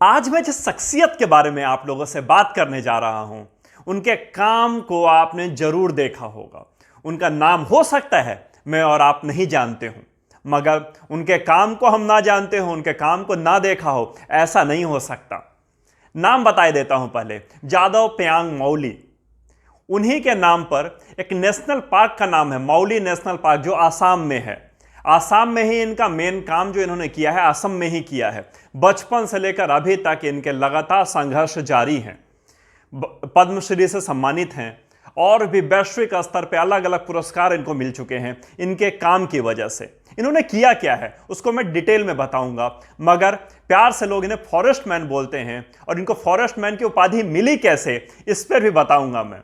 आज मैं जिस शख्सियत के बारे में आप लोगों से बात करने जा रहा हूं, उनके काम को आपने जरूर देखा होगा। उनका नाम हो सकता है मैं और आप नहीं जानते हूं, मगर उनके काम को हम ना जानते हो, उनके काम को ना देखा हो, ऐसा नहीं हो सकता। नाम बताए देता हूं पहले, जादव प्यांग मौली। उन्हीं के नाम पर एक नेशनल पार्क का नाम है मौली नेशनल पार्क, जो आसाम में है। आसाम में ही इनका मेन काम जो इन्होंने किया है, असम में ही किया है। बचपन से लेकर अभी तक इनके लगातार संघर्ष जारी हैं। पद्मश्री से सम्मानित हैं और भी वैश्विक स्तर पर अलग अलग पुरस्कार इनको मिल चुके हैं इनके काम की वजह से। इन्होंने किया क्या है उसको मैं डिटेल में बताऊंगा, मगर प्यार से लोग इन्हें फॉरेस्ट मैन बोलते हैं और इनको फॉरेस्ट मैन की उपाधि मिली कैसे, इस पर भी बताऊंगा मैं।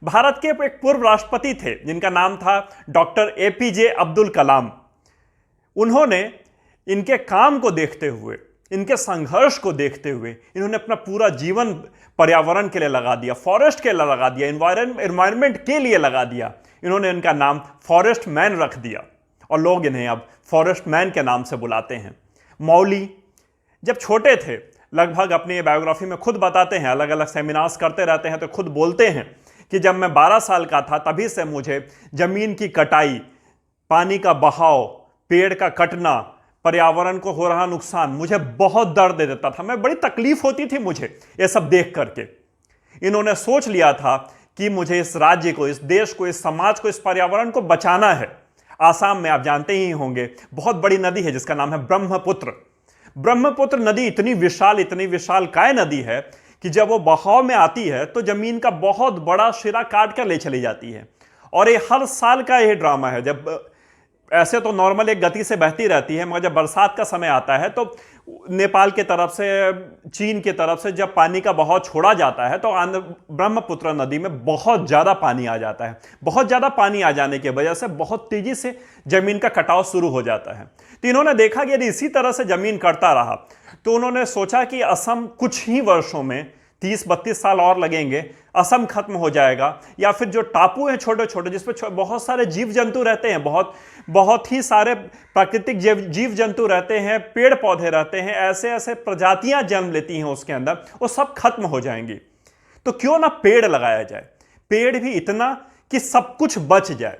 भारत के एक पूर्व राष्ट्रपति थे जिनका नाम था डॉक्टर एपीजे अब्दुल कलाम। उन्होंने इनके काम को देखते हुए, इनके संघर्ष को देखते हुए, इन्होंने अपना पूरा जीवन पर्यावरण के लिए लगा दिया, फॉरेस्ट के लिए लगा दिया, एनवायरनमेंट के लिए लगा दिया। इन्होंने इनका नाम फॉरेस्ट मैन रख दिया और लोग इन्हें अब फॉरेस्ट मैन के नाम से बुलाते हैं। मौली जब छोटे थे, लगभग अपनी बायोग्राफी में खुद बताते हैं, अलग अलग सेमिनार्स करते रहते हैं तो खुद बोलते हैं कि जब मैं 12 साल का था तभी से मुझे जमीन की कटाई, पानी का बहाव, पेड़ का कटना, पर्यावरण को हो रहा नुकसान मुझे बहुत दर्द दे देता था। मैं बड़ी तकलीफ होती थी मुझे ये सब देख करके। इन्होंने सोच लिया था कि मुझे इस राज्य को, इस देश को, इस समाज को, इस पर्यावरण को बचाना है। आसाम में आप जानते ही होंगे बहुत बड़ी नदी है जिसका नाम है ब्रह्मपुत्र। ब्रह्मपुत्र नदी इतनी विशाल काय नदी है कि जब वो बहाव में आती है तो जमीन का बहुत बड़ा सिरा काट कर ले चली जाती है। और ये हर साल का यह ड्रामा है। जब ऐसे तो नॉर्मल एक गति से बहती रहती है, मगर जब बरसात का समय आता है तो नेपाल की तरफ से, चीन की तरफ से जब पानी का बहाव छोड़ा जाता है तो ब्रह्मपुत्र नदी में बहुत ज़्यादा पानी आ जाता है। बहुत ज़्यादा पानी आ जाने की वजह से बहुत तेज़ी से ज़मीन का कटाव शुरू हो जाता है। तो इन्होंने देखा कि यदि इसी तरह से ज़मीन कटता रहा तो उन्होंने सोचा कि असम कुछ ही वर्षों में, 30-32 साल और लगेंगे, असम खत्म हो जाएगा। या फिर जो टापू हैं छोटे छोटे जिसपे बहुत सारे जीव जंतु रहते हैं, बहुत ही सारे प्राकृतिक जीव जंतु रहते हैं, पेड़ पौधे रहते हैं, ऐसे ऐसे प्रजातियां जन्म लेती हैं उसके अंदर, वो सब खत्म हो जाएंगी। तो क्यों ना पेड़ लगाया जाए, पेड़ भी इतना कि सब कुछ बच जाए।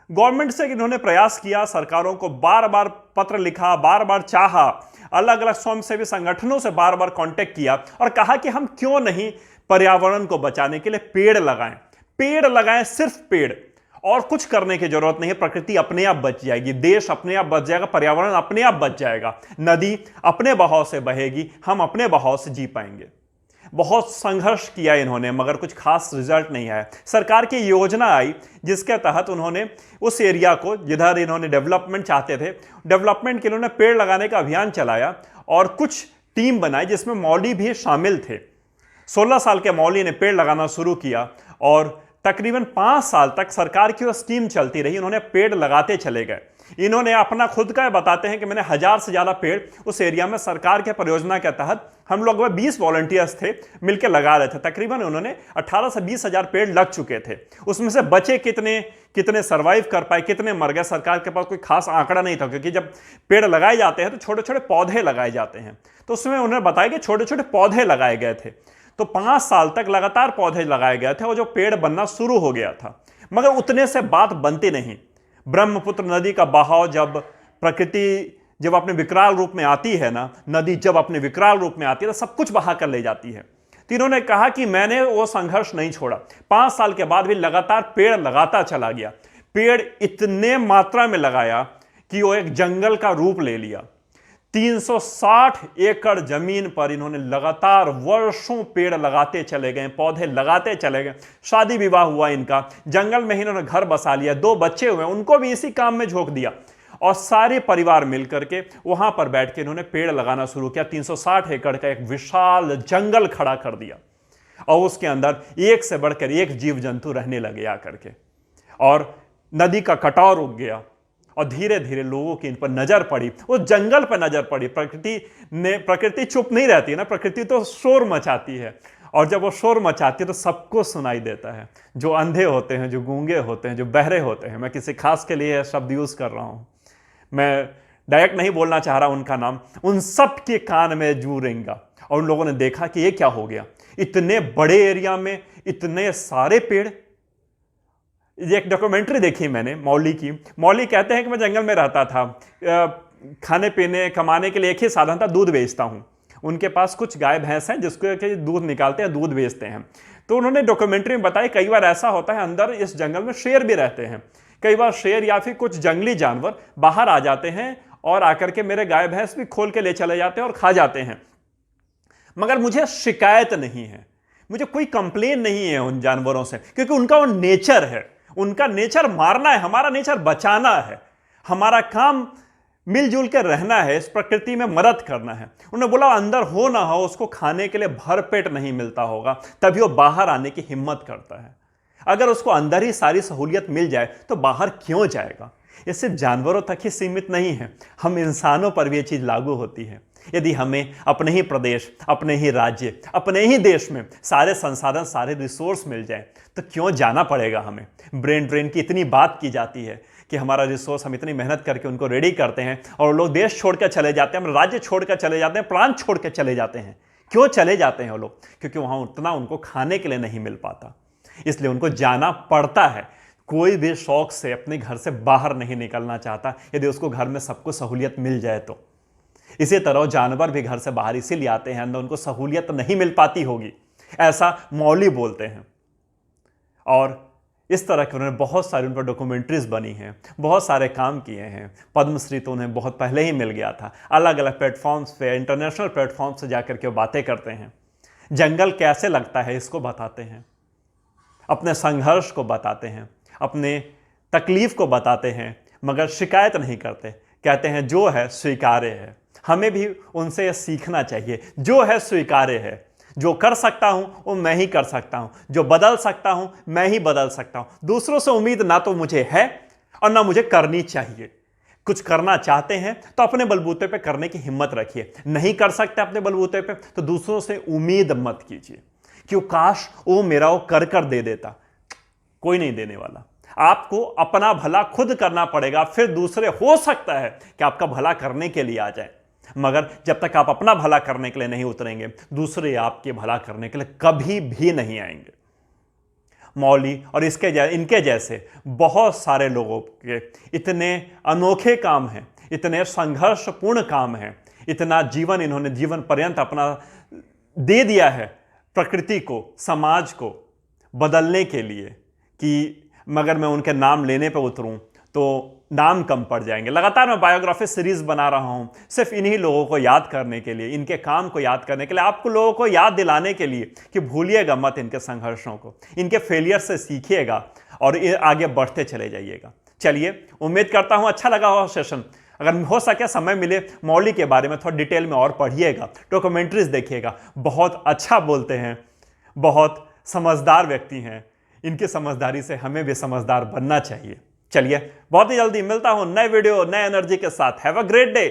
गवर्नमेंट से इन्होंने प्रयास किया, सरकारों को बार बार पत्र लिखा, बार बार चाहा, अलग अलग स्वयंसेवी संगठनों से बार बार कांटेक्ट किया और कहा कि हम क्यों नहीं पर्यावरण को बचाने के लिए पेड़ लगाएं। पेड़ लगाएं, सिर्फ पेड़, और कुछ करने की जरूरत नहीं है। प्रकृति अपने आप बच जाएगी, देश अपने आप बच जाएगा, पर्यावरण अपने आप बच जाएगा, नदी अपने बहाव से बहेगी, हम अपने बहाव से जी पाएंगे। बहुत संघर्ष किया इन्होंने, मगर कुछ खास रिजल्ट नहीं आया। सरकार की योजना आई जिसके तहत उन्होंने उस एरिया को, जिधर इन्होंने डेवलपमेंट चाहते थे, डेवलपमेंट के लिए उन्होंने पेड़ लगाने का अभियान चलाया और कुछ टीम बनाई जिसमें मौली भी शामिल थे। 16 साल के मौली ने पेड़ लगाना शुरू किया और तकरीबन 5 साल तक सरकार की वो स्कीम चलती रही। उन्होंने पेड़ लगाते चले गए। इन्होंने अपना खुद का बताते हैं कि मैंने 1000 से ज़्यादा पेड़ उस एरिया में सरकार के परियोजना के तहत, हम लोग 20 वॉलंटियर्स थे, मिलकर लगा रहे थे। तकरीबन उन्होंने 18 से 20 हज़ार पेड़ लग चुके थे। उसमें से बचे कितने सर्वाइव कर पाए, कितने मर गए, सरकार के पास कोई खास आंकड़ा नहीं था, क्योंकि जब पेड़ लगाए जाते हैं तो छोटे छोटे पौधे लगाए जाते हैं। तो उसमें उन्होंने बताया कि छोटे छोटे पौधे लगाए गए थे। तो 5 साल तक लगातार पौधे लगाए गए थे और जो पेड़ बनना शुरू हो गया था, मगर उतने से बात बनती नहीं। ब्रह्मपुत्र नदी का बहाव जब अपने विकराल रूप में आती है ना, नदी जब अपने विकराल रूप में आती है तो सब कुछ बहा कर ले जाती है। तो इन्होंने कहा कि मैंने वो संघर्ष नहीं छोड़ा। 5 साल के बाद भी लगातार पेड़ लगाता चला गया। पेड़ इतने मात्रा में लगाया कि वो एक जंगल का रूप ले लिया। 360 एकड़ जमीन पर इन्होंने लगातार वर्षों पेड़ लगाते चले गए, पौधे लगाते चले गए। शादी विवाह हुआ इनका, जंगल में ही इन्होंने घर बसा लिया, 2 बच्चे हुए, उनको भी इसी काम में झोंक दिया और सारे परिवार मिलकर के वहां पर बैठ के इन्होंने पेड़ लगाना शुरू किया। 360 एकड़ का एक विशाल जंगल खड़ा कर दिया और उसके अंदर एक से बढ़कर एक जीव जंतु रहने लगे आकर के, और नदी का कटाव रुक गया और धीरे धीरे लोगों की इन पर नजर पड़ी, उस जंगल पर नजर पड़ी। प्रकृति चुप नहीं रहती ना, प्रकृति तो शोर मचाती है, और जब वो शोर मचाती है तो सबको सुनाई देता है। जो अंधे होते हैं, जो गूंगे होते हैं, जो बहरे होते हैं, मैं किसी खास के लिए शब्द यूज कर रहा हूं, मैं डायरेक्ट नहीं बोलना चाह रहा उनका नाम, उन सब के कान में जू रेंगा और उन लोगों ने देखा कि ये क्या हो गया, इतने बड़े एरिया में इतने सारे पेड़। ये एक डॉक्यूमेंट्री देखी मैंने मौली की। मौली कहते हैं कि मैं जंगल में रहता था, खाने पीने कमाने के लिए एक ही साधन था, दूध बेचता हूं। उनके पास कुछ गाय भैंस हैं जिसको कि दूध निकालते हैं, दूध बेचते हैं। तो उन्होंने डॉक्यूमेंट्री में बताया कई बार ऐसा होता है अंदर इस जंगल में शेर भी रहते हैं। कई बार शेर या फिर कुछ जंगली जानवर बाहर आ जाते हैं और आकर के मेरे गाय भैंस भी खोल के ले चले जाते हैं और खा जाते हैं। मगर मुझे शिकायत नहीं है, मुझे कोई कंप्लेन नहीं है उन जानवरों से, क्योंकि उनका वो नेचर है। उनका नेचर मारना है, हमारा नेचर बचाना है। हमारा काम मिलजुल के रहना है, इस प्रकृति में मदद करना है। उन्होंने बोला अंदर हो ना हो, उसको खाने के लिए भरपेट नहीं मिलता होगा, तभी वो बाहर आने की हिम्मत करता है। अगर उसको अंदर ही सारी सहूलियत मिल जाए तो बाहर क्यों जाएगा। ये सिर्फ जानवरों तक ही सीमित नहीं है, हम इंसानों पर भी ये चीज़ लागू होती है। यदि हमें अपने ही प्रदेश, अपने ही राज्य, अपने ही देश में सारे संसाधन, सारे रिसोर्स मिल जाए तो क्यों जाना पड़ेगा हमें। ब्रेन ड्रेन की इतनी बात की जाती है कि हमारा रिसोर्स, हम इतनी मेहनत करके उनको रेडी करते हैं और लोग देश छोड़कर चले जाते हैं, हम राज्य छोड़कर चले जाते हैं, प्रांत छोड़कर चले जाते हैं। क्यों चले जाते हैं वो लोग? क्योंकि वहाँ उतना उनको खाने के लिए नहीं मिल पाता, इसलिए उनको जाना पड़ता है। कोई भी शौक से अपने घर से बाहर नहीं निकलना चाहता यदि उसको घर में सबको सहूलियत मिल जाए तो। इसी तरह जानवर भी घर से बाहर इसीलिए आते हैं, अंदर उनको सहूलियत नहीं मिल पाती होगी, ऐसा मौली बोलते हैं। और इस तरह के उन्होंने बहुत सारी उन पर डॉक्यूमेंट्रीज बनी हैं, बहुत सारे काम किए हैं। पद्मश्री तो उन्हें बहुत पहले ही मिल गया था। अलग अलग प्लेटफॉर्म्स पे, इंटरनेशनल प्लेटफॉर्म से जाकर के वो बातें करते हैं, जंगल कैसे लगता है इसको बताते हैं, अपने संघर्ष को बताते हैं, अपने तकलीफ को बताते हैं, मगर शिकायत नहीं करते। कहते हैं जो है स्वीकार्य है। हमें भी उनसे यह सीखना चाहिए, जो है स्वीकार्य है। जो कर सकता हूं वो मैं ही कर सकता हूं, जो बदल सकता हूं मैं ही बदल सकता हूं। दूसरों से उम्मीद ना तो मुझे है और ना मुझे करनी चाहिए। कुछ करना चाहते हैं तो अपने बलबूते पे करने की हिम्मत रखिए। नहीं कर सकते अपने बलबूते पे तो दूसरों से उम्मीद मत कीजिए कि काश वो मेरा वो कर दे देता। कोई नहीं देने वाला। आपको अपना भला खुद करना पड़ेगा, फिर दूसरे हो सकता है कि आपका भला करने के लिए आ जाए, मगर जब तक आप अपना भला करने के लिए नहीं उतरेंगे, दूसरे आपके भला करने के लिए कभी भी नहीं आएंगे। मौली और इनके जैसे बहुत सारे लोगों के इतने अनोखे काम हैं, इतने संघर्षपूर्ण काम हैं, इतना जीवन इन्होंने जीवन पर्यंत अपना दे दिया है प्रकृति को, समाज को बदलने के लिए, कि मगर मैं उनके नाम लेने पर उतरूं तो नाम कम पड़ जाएंगे। लगातार मैं बायोग्राफी सीरीज बना रहा हूं सिर्फ इन्हीं लोगों को याद करने के लिए, इनके काम को याद करने के लिए, आपको लोगों को याद दिलाने के लिए कि भूलिएगा मत इनके संघर्षों को, इनके फेलियर से सीखिएगा और आगे बढ़ते चले जाइएगा। चलिए, उम्मीद करता हूं अच्छा लगा हो सेशन। अगर हो सके समय मिले मौली के बारे में थोड़ा डिटेल में और पढ़िएगा, डॉक्यूमेंट्रीज देखिएगा। बहुत अच्छा बोलते हैं, बहुत समझदार व्यक्ति हैं। इनकी समझदारी से हमें भी समझदार बनना चाहिए। चलिए, बहुत ही जल्दी मिलता हूं नए वीडियो, नए एनर्जी के साथ। Have a great day.